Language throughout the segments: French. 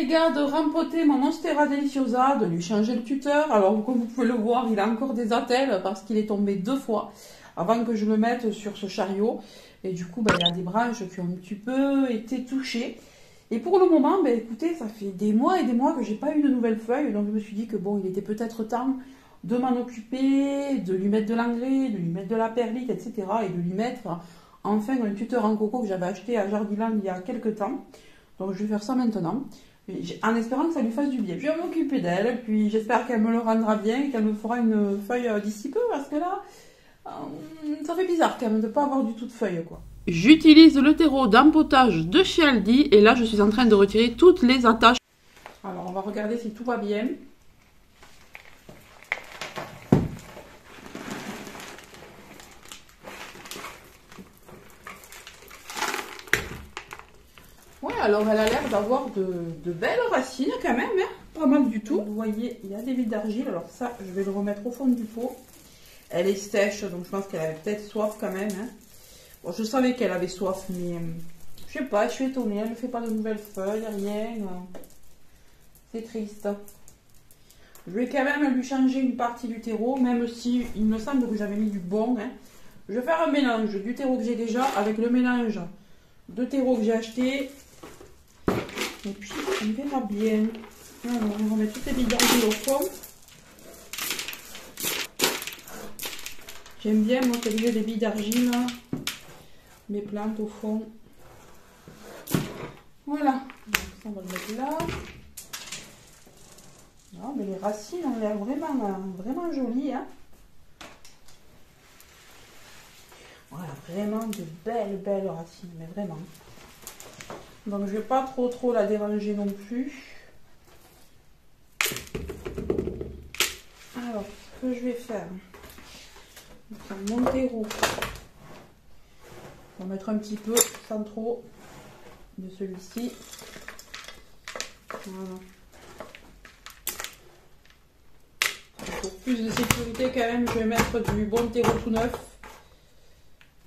les gars de rempoter mon Monstera Deliciosa, de lui changer le tuteur. Alors comme vous pouvez le voir, il a encore des attelles parce qu'il est tombé 2 fois avant que je le mette sur ce chariot. Et du coup, il y a des branches qui ont un petit peu été touchées. Et pour le moment, écoutez, ça fait des mois et des mois que j'ai pas eu de nouvelles feuilles. Donc je me suis dit que bon, il était peut-être temps de m'en occuper, de lui mettre de l'engrais, de lui mettre de la perlite, etc. Et de lui mettre enfin un tuteur en coco que j'avais acheté à Jardiland il y a quelques temps. Donc je vais faire ça maintenant, en espérant que ça lui fasse du bien. Je vais m'occuper d'elle, puis j'espère qu'elle me le rendra bien et qu'elle me fera une feuille d'ici peu, parce que là, ça fait bizarre quand même de ne pas avoir du tout de feuille, quoi. J'utilise le terreau d'empotage de chez Aldi, et là je suis en train de retirer toutes les attaches. Alors on va regarder si tout va bien. Ouais, alors elle a l'air d'avoir de belles racines quand même, hein. Pas mal du tout. Vous voyez, il y a des billes d'argile, alors ça, je vais le remettre au fond du pot. Elle est sèche, donc je pense qu'elle avait peut-être soif quand même, hein. Bon, je savais qu'elle avait soif, mais je sais pas, je suis étonnée, elle ne fait pas de nouvelles feuilles, rien. C'est triste. Je vais quand même lui changer une partie du terreau, même si il me semble que j'avais mis du bon, hein. Je vais faire un mélange du terreau que j'ai déjà avec le mélange de terreau que j'ai acheté. Et puis, on verra bien. Alors, on va mettre toutes les billes d'argile au fond. J'aime bien, moi, que j'ai des billes d'argile. Mes plantes au fond. Voilà. Donc, ça, on va le mettre là. Non, mais les racines ont l'air vraiment jolies, hein. Voilà, vraiment de belles racines, mais vraiment. Donc je ne vais pas trop la déranger non plus. Alors, ce que je vais faire, je vais prendre mon terreau. On va mettre un petit peu, sans trop, de celui-ci. Voilà. Pour plus de sécurité quand même, je vais mettre du bon terreau tout neuf.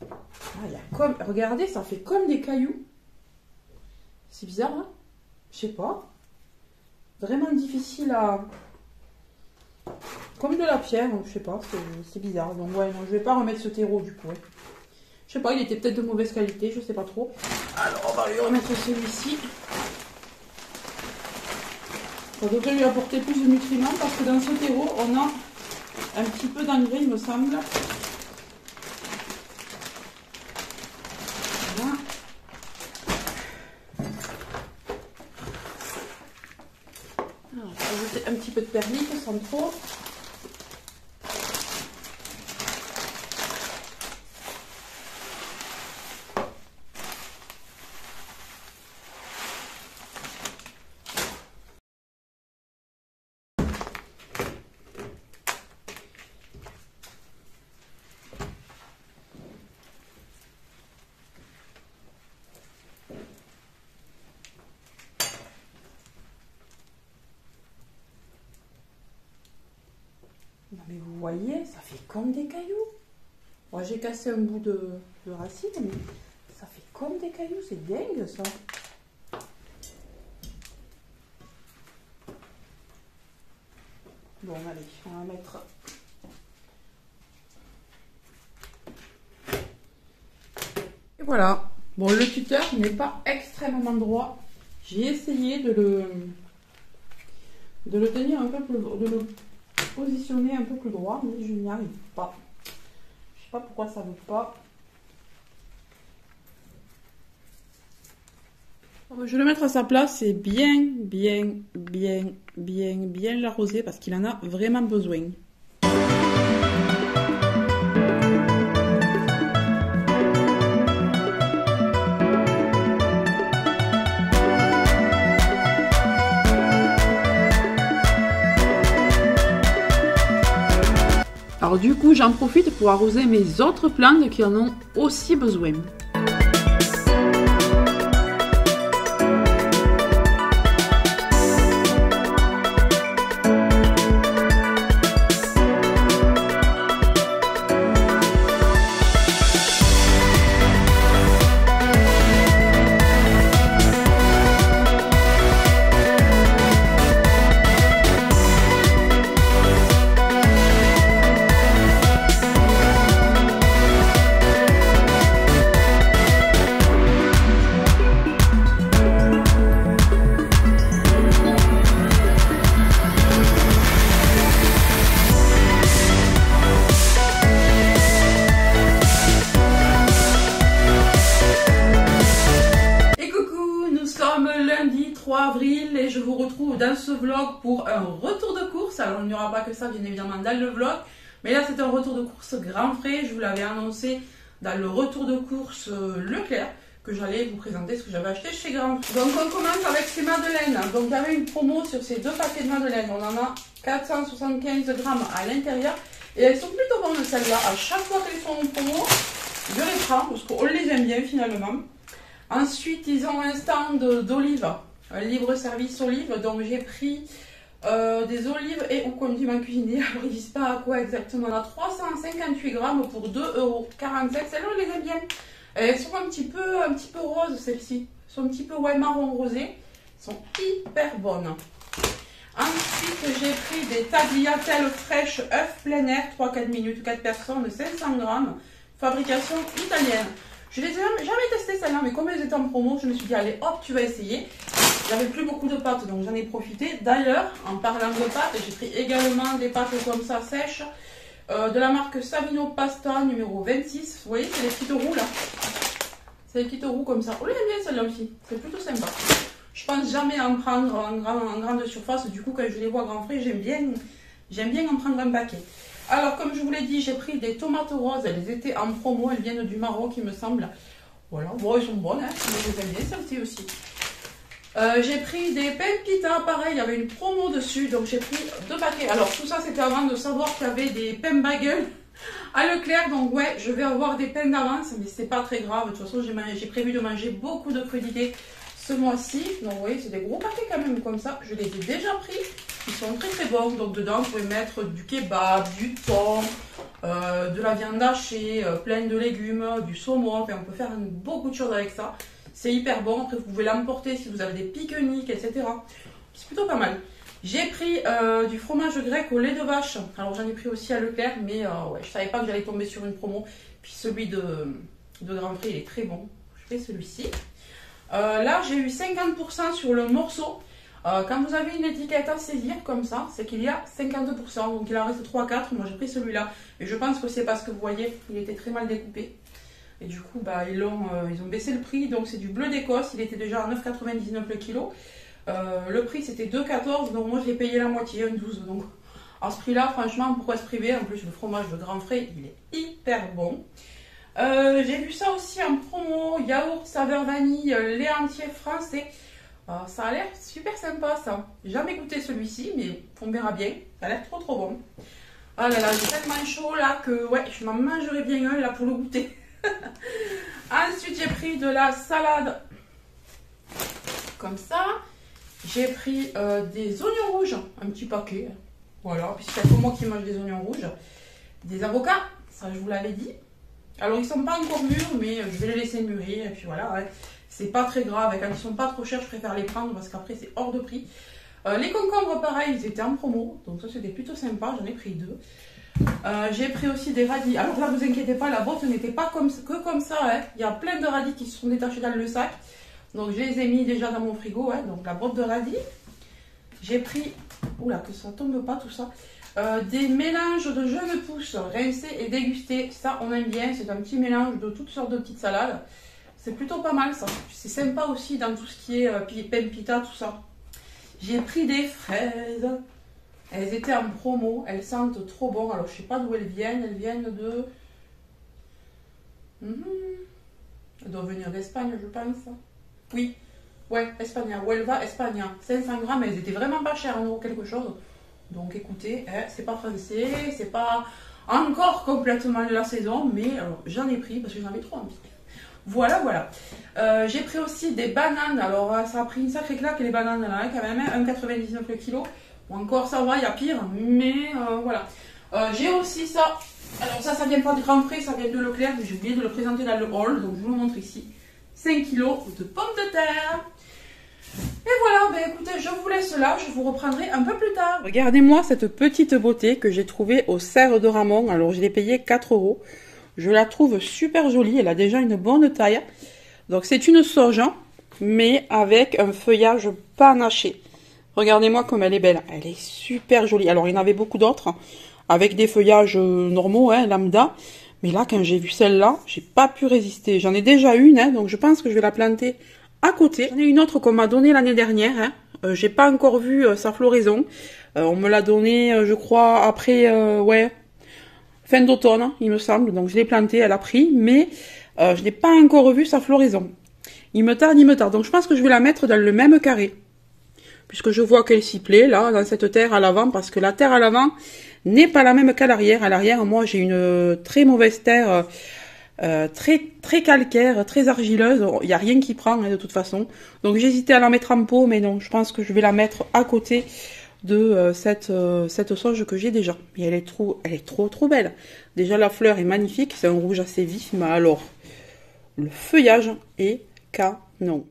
Ah, il y a comme, regardez, ça fait comme des cailloux. C'est bizarre, hein? Je sais pas. Vraiment difficile à... Comme de la pierre, je sais pas, c'est bizarre. Donc ouais, non, je vais pas remettre ce terreau du coup. Ouais. Je sais pas, il était peut-être de mauvaise qualité, je sais pas trop. Alors on va lui remettre celui-ci. Ça devrait lui apporter plus de nutriments parce que dans ce terreau, on a un petit peu d'engrais, il me semble. Voilà. Alors, je vais ajouter un petit peu de perlite sans trop. Non mais vous voyez, ça fait comme des cailloux. Bon, j'ai cassé un bout de racine, mais ça fait comme des cailloux, c'est dingue ça. Bon allez, on va mettre... Et voilà. Bon, le tuteur n'est pas extrêmement droit. J'ai essayé de le tenir un peu plus... de le positionner un peu plus droit, mais je n'y arrive pas. Je sais pas pourquoi ça ne veut pas. Je vais le mettre à sa place et bien l'arroser parce qu'il en a vraiment besoin. Alors du coup, j'en profite pour arroser mes autres plantes qui en ont aussi besoin. vous retrouve dans ce vlog pour un retour de course. Alors il n'y aura pas que ça bien évidemment dans le vlog, mais là c'est un retour de course grand frais. Je vous l'avais annoncé dans le retour de course Leclerc que j'allais vous présenter ce que j'avais acheté chez Grand Prix. Donc on commence avec ces madeleines. Donc il y avait une promo sur ces deux paquets de madeleines. On en a 475 grammes à l'intérieur et elles sont plutôt bonnes celles-là. À chaque fois qu'elles sont en promo, je les prends parce qu'on les aime bien finalement. Ensuite ils ont un stand d'olives, un libre-service olives. Donc j'ai pris des olives et ou condiments cuisinés. Alors ils disent pas à quoi exactement. On a 358 grammes pour 2,47 €. Celles-là on les aime bien. Elles sont un petit peu roses celles-ci. Elles sont un petit peu marron rosé. Elles sont hyper bonnes. Ensuite j'ai pris des tagliatelles fraîches œufs plein air, 3-4 minutes, 4 personnes, 500 grammes. Fabrication italienne. Je les ai jamais testées celles-là, mais comme elles étaient en promo, je me suis dit allez hop tu vas essayer. J'avais plus beaucoup de pâtes donc j'en ai profité. D'ailleurs en parlant de pâtes, j'ai pris également des pâtes comme ça sèches. De la marque Savino Pasta numéro 26. Vous voyez, c'est les petites roues là. C'est les petites roues comme ça. On les aime bien celle-là aussi. C'est plutôt sympa. Je pense jamais en prendre en grande surface. Du coup, quand je les vois grand frais, j'aime bien en prendre un paquet. Alors, comme je vous l'ai dit, j'ai pris des tomates roses. Elles étaient en promo. Elles viennent du Maroc, il me semble. Voilà. Bon, elles sont bonnes. Hein. Je les aime bien celles-ci aussi. J'ai pris des pempitas, pareil, il y avait une promo dessus, donc j'ai pris 2 paquets. Alors tout ça c'était avant de savoir qu'il y avait des pem bagels à Leclerc, donc ouais, je vais avoir des pem d'avance, mais c'est pas très grave. De toute façon, j'ai prévu de manger beaucoup de crudités ce mois-ci, donc vous voyez, c'est des gros paquets quand même comme ça. Je les ai déjà pris, ils sont très très bons. Donc dedans, vous pouvez mettre du kebab, du thon, de la viande hachée, plein de légumes, du saumon, enfin on peut faire beaucoup de choses avec ça. C'est hyper bon, après vous pouvez l'emporter si vous avez des pique-niques, etc. C'est plutôt pas mal. J'ai pris du fromage grec au lait de vache. Alors j'en ai pris aussi à Leclerc, mais ouais, je savais pas que j'allais tomber sur une promo. Puis celui de Grand Prix, il est très bon. Je fais celui-ci. Là, j'ai eu 50% sur le morceau. Quand vous avez une étiquette à saisir comme ça, c'est qu'il y a 50%. Donc il en reste 3-4. Moi j'ai pris celui-là. Et je pense que c'est parce que vous voyez, il était très mal découpé. Et du coup, bah, ils ont baissé le prix. Donc, c'est du bleu d'Écosse. Il était déjà à 9,99 le kilo. Le prix, c'était 2,14. Donc, moi, je l'ai payé la moitié, 1,12. Donc, à ce prix-là, franchement, pourquoi se priver? En plus, le fromage de Grand Frais, il est hyper bon. J'ai vu ça aussi en promo. Yaourt saveur vanille, lait entier français. Ça a l'air super sympa, ça. J'ai jamais goûté celui-ci, mais on verra bien. Ça a l'air trop, trop bon. Ah là là, j'ai tellement chaud, là, que ouais, je m'en mangerai bien un, là, pour le goûter. Ensuite j'ai pris de la salade comme ça. J'ai pris des oignons rouges, un petit paquet. Voilà, puisqu'il n'y a que moi qui mange des oignons rouges. Des avocats, ça je vous l'avais dit. Alors ils sont pas encore mûrs, mais je vais les laisser mûrir. Et puis voilà, ouais. C'est pas très grave. Quand ils sont pas trop chers, je préfère les prendre parce qu'après c'est hors de prix. Les concombres pareil, ils étaient en promo. Donc ça c'était plutôt sympa, j'en ai pris 2. J'ai pris aussi des radis. Alors là, vous inquiétez pas, la boîte n'était pas que comme ça. Hein. Il y a plein de radis qui se sont détachés dans le sac. Donc je les ai mis déjà dans mon frigo. Hein. Donc la boîte de radis. J'ai pris, oula, que ça tombe pas tout ça. Des mélanges de jeunes pousses rincés et dégustés. Ça, on aime bien. C'est un petit mélange de toutes sortes de petites salades. C'est plutôt pas mal ça. C'est sympa aussi dans tout ce qui est pempita, tout ça. J'ai pris des fraises. Elles étaient en promo, elles sentent trop bon. Alors je sais pas d'où elles viennent de... Elles doivent venir d'Espagne je pense. Oui, ouais, Espagne, Huelva, Espagne. 500 grammes, elles étaient vraiment pas chères, 1 € quelque chose. Donc écoutez, hein, c'est pas français, c'est pas encore complètement la saison, mais j'en ai pris parce que j'en avais trop envie. Voilà, voilà. J'ai pris aussi des bananes. Alors ça a pris une sacrée claque les bananes là, hein, quand même, 1,99 le kilo. Bon, encore ça va, il y a pire, mais voilà. J'ai aussi ça. Alors ça vient pas de Grand Prix, ça vient de Leclerc, mais j'ai oublié de le présenter dans le haul, donc je vous le montre ici. 5 kilos de pommes de terre. Et voilà, ben écoutez, je vous laisse là, je vous reprendrai un peu plus tard. Regardez-moi cette petite beauté que j'ai trouvée au Serre de Ramon. Alors je l'ai payée 4 €. Je la trouve super jolie, elle a déjà une bonne taille. Donc c'est une sauge, mais avec un feuillage panaché. Regardez-moi comme elle est belle. Elle est super jolie. Alors, il y en avait beaucoup d'autres avec des feuillages normaux, hein, lambda. Mais là, quand j'ai vu celle-là, j'ai pas pu résister. J'en ai déjà une, hein, donc je pense que je vais la planter à côté. J'en ai une autre qu'on m'a donnée l'année dernière, hein, J'ai pas encore vu sa floraison. On me l'a donné, je crois, après, ouais, fin d'automne, il me semble. Donc je l'ai plantée, elle a pris, mais je n'ai pas encore vu sa floraison. Il me tarde, il me tarde. Donc je pense que je vais la mettre dans le même carré. Puisque je vois qu'elle s'y plaît, là, dans cette terre à l'avant, parce que la terre à l'avant n'est pas la même qu'à l'arrière. À l'arrière, moi, j'ai une très mauvaise terre, très calcaire, très argileuse. Il n'y a rien qui prend, hein, de toute façon. Donc, j'hésitais à la mettre en pot, mais non, je pense que je vais la mettre à côté de cette sauge que j'ai déjà. Et elle est trop belle. Déjà, la fleur est magnifique, c'est un rouge assez vif, mais alors, le feuillage est canon.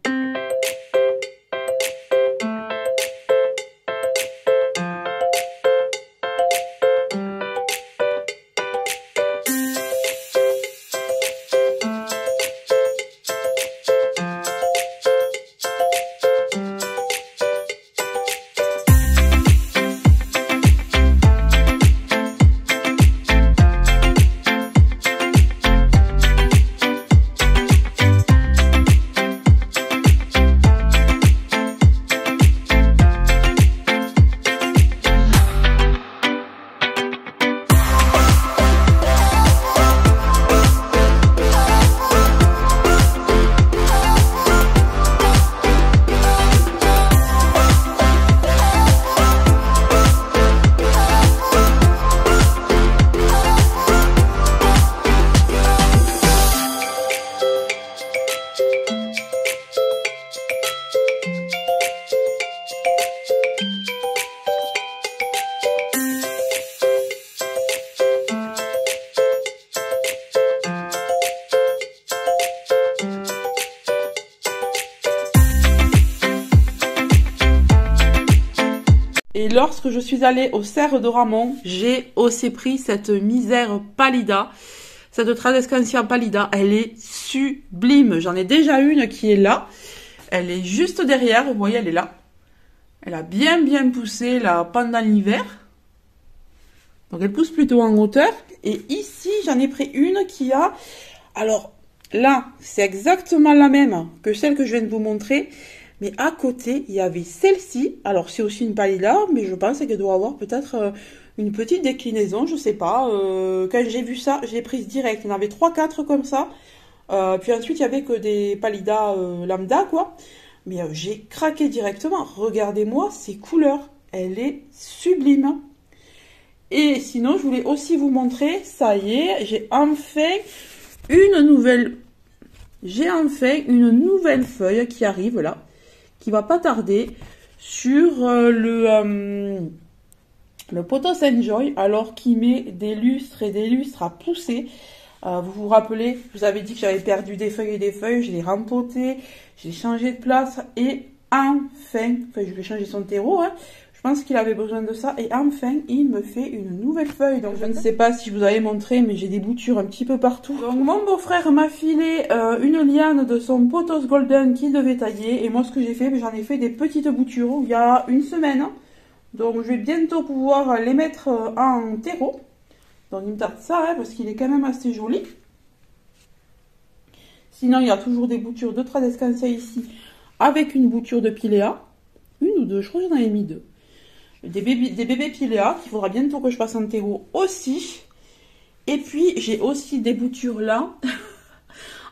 Et lorsque je suis allée au cerf de Ramon, j'ai aussi pris cette misère pallida. Cette Tradescantia pallida, elle est sublime. J'en ai déjà une qui est là. Elle est juste derrière, vous voyez, elle est là. Elle a bien poussé là pendant l'hiver. Donc elle pousse plutôt en hauteur. Et ici, j'en ai pris une qui a... Alors là, c'est exactement la même que celle que je viens de vous montrer. Mais à côté, il y avait celle-ci. Alors, c'est aussi une pallida, mais je pense qu'elle doit avoir peut-être une petite déclinaison, je sais pas. Quand j'ai vu ça, je l'ai prise direct. Il y en avait 3-4 comme ça. Puis ensuite, il y avait que des pallidas lambda, quoi. Mais j'ai craqué directement. Regardez-moi ces couleurs. Elle est sublime. Et sinon, je voulais aussi vous montrer, ça y est, j'ai enfin une nouvelle feuille qui arrive là. Qui va pas tarder sur le Pothos Enjoy, alors qu'il met des lustres et des lustres à pousser. Vous vous rappelez, je vous avais dit que j'avais perdu des feuilles et des feuilles, je l'ai rempoté, j'ai changé de place et enfin, je vais changer son terreau, hein. Je pense qu'il avait besoin de ça et enfin il me fait une nouvelle feuille. Donc je ne sais pas si je vous avais montré, mais j'ai des boutures un petit peu partout. Donc mon beau-frère m'a filé une liane de son Pothos Golden qu'il devait tailler. Et moi ce que j'ai fait, j'en ai fait des petites boutures il y a une semaine. Donc je vais bientôt pouvoir les mettre en terreau. Donc il me tarde ça, hein, parce qu'il est quand même assez joli. Sinon il y a toujours des boutures de Tradescantia ici, avec une bouture de Pilea. Une ou deux, je crois que j'en avais mis deux. Des bébés Pilea qu'il faudra bientôt que je passe en terreau aussi. Et puis j'ai aussi des boutures là.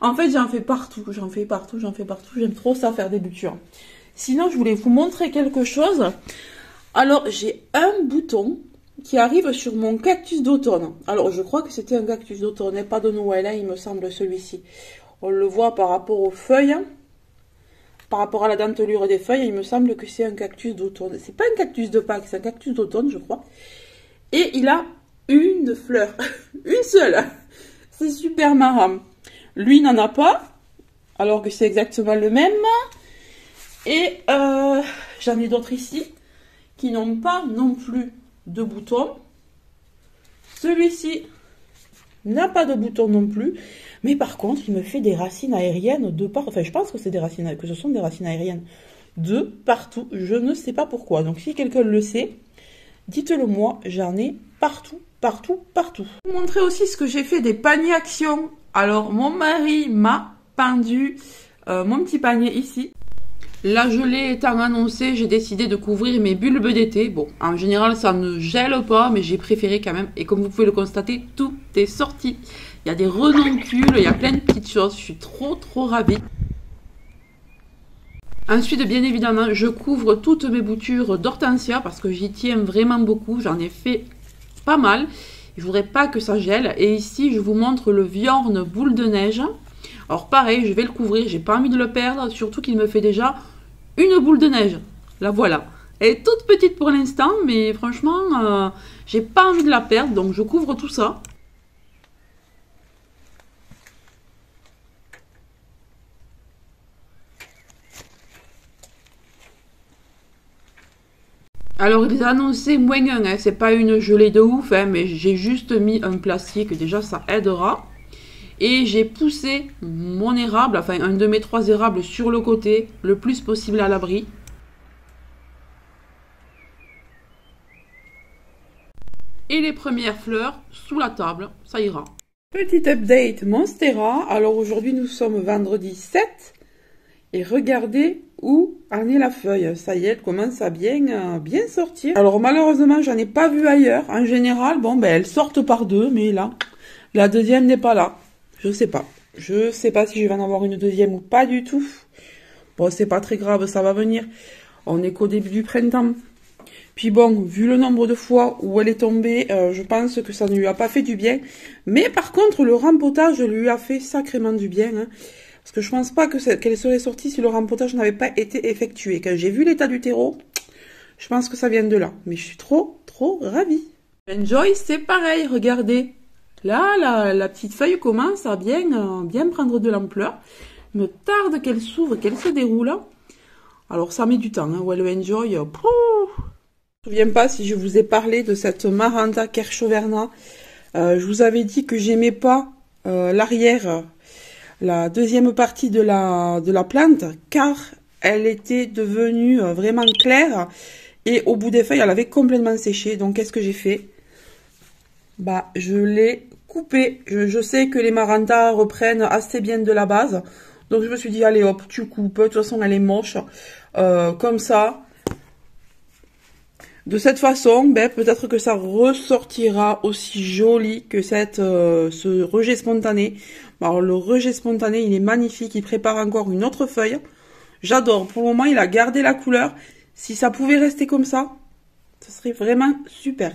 En fait j'en fais partout. J'aime trop ça, faire des boutures. Sinon je voulais vous montrer quelque chose. Alors j'ai un bouton qui arrive sur mon cactus d'automne. Alors je crois que c'était un cactus d'automne et pas de Noël, hein, il me semble, celui-ci. On le voit par rapport aux feuilles. Par rapport à la dentelure des feuilles, il me semble que c'est un cactus d'automne. C'est pas un cactus de Pâques, c'est un cactus d'automne, je crois. Et il a une fleur. Une seule. C'est super marrant. Lui n'en a pas, alors que c'est exactement le même. Et j'en ai d'autres ici qui n'ont pas non plus de boutons. Celui-ci n'a pas de bouton non plus. Mais par contre, il me fait des racines aériennes de partout. Enfin, je pense que c'est des racines, que ce sont des racines aériennes de partout. Je ne sais pas pourquoi. Donc, si quelqu'un le sait, dites-le moi. J'en ai partout. Je vais vous montrer aussi ce que j'ai fait des paniers action. Alors, mon mari m'a pendu mon petit panier ici. La gelée étant annoncée, j'ai décidé de couvrir mes bulbes d'été. Bon, en général, ça ne gèle pas, mais j'ai préféré quand même. Et comme vous pouvez le constater, tout est sorti. Il y a des renoncules, il y a plein de petites choses. Je suis trop ravie. Ensuite, bien évidemment, je couvre toutes mes boutures d'hortensia parce que j'y tiens vraiment beaucoup. J'en ai fait pas mal. Je voudrais pas que ça gèle. Et ici, je vous montre le Viorne boule de neige. Alors pareil, je vais le couvrir. J'ai pas envie de le perdre, surtout qu'il me fait déjà une boule de neige. La voilà. Elle est toute petite pour l'instant, mais franchement, j'ai pas envie de la perdre. Donc je couvre tout ça. Alors, ils annonçaient -1, hein, c'est pas une gelée de ouf, hein, mais j'ai juste mis un plastique, déjà ça aidera. Et j'ai poussé mon érable, enfin un de mes 3 érables sur le côté, le plus possible à l'abri. Et les premières fleurs sous la table, ça ira. Petit update Monstera, alors aujourd'hui nous sommes vendredi 7. Et regardez où en est la feuille. Ça y est, elle commence à bien sortir. Alors malheureusement, j'en ai pas vu ailleurs. En général, bon, ben elles sortent par deux, mais là, la deuxième n'est pas là. Je sais pas. Je sais pas si je vais en avoir une deuxième ou pas du tout. Bon, c'est pas très grave, ça va venir. On est qu'au début du printemps. Puis bon, vu le nombre de fois où elle est tombée, je pense que ça ne lui a pas fait du bien. Mais par contre, le rempotage lui a fait sacrément du bien, hein. Parce que je pense pas qu'elle serait sortie si le rempotage n'avait pas été effectué. Quand j'ai vu l'état du terreau, je pense que ça vient de là. Mais je suis trop ravie. Enjoy, c'est pareil, regardez. Là, la petite feuille commence à bien prendre de l'ampleur. Il me tarde qu'elle s'ouvre, qu'elle se déroule. Alors ça met du temps, hein. Ouais, le Enjoy, je ne me souviens pas si je vous ai parlé de cette Maranta Kerchoverna. Je vous avais dit que j'aimais pas l'arrière, la deuxième partie de la plante, car elle était devenue vraiment claire et au bout des feuilles, elle avait complètement séché. Donc, qu'est-ce que j'ai fait? Bah, je l'ai coupée. Je sais que les Maranta reprennent assez bien de la base. Donc, je me suis dit, allez hop, tu coupes. De toute façon, elle est moche. Comme ça. De cette façon, ben, peut-être que ça ressortira aussi joli que ce rejet spontané. Alors, le rejet spontané, il est magnifique. Il prépare encore une autre feuille. J'adore. Pour le moment, il a gardé la couleur. Si ça pouvait rester comme ça, ce serait vraiment super.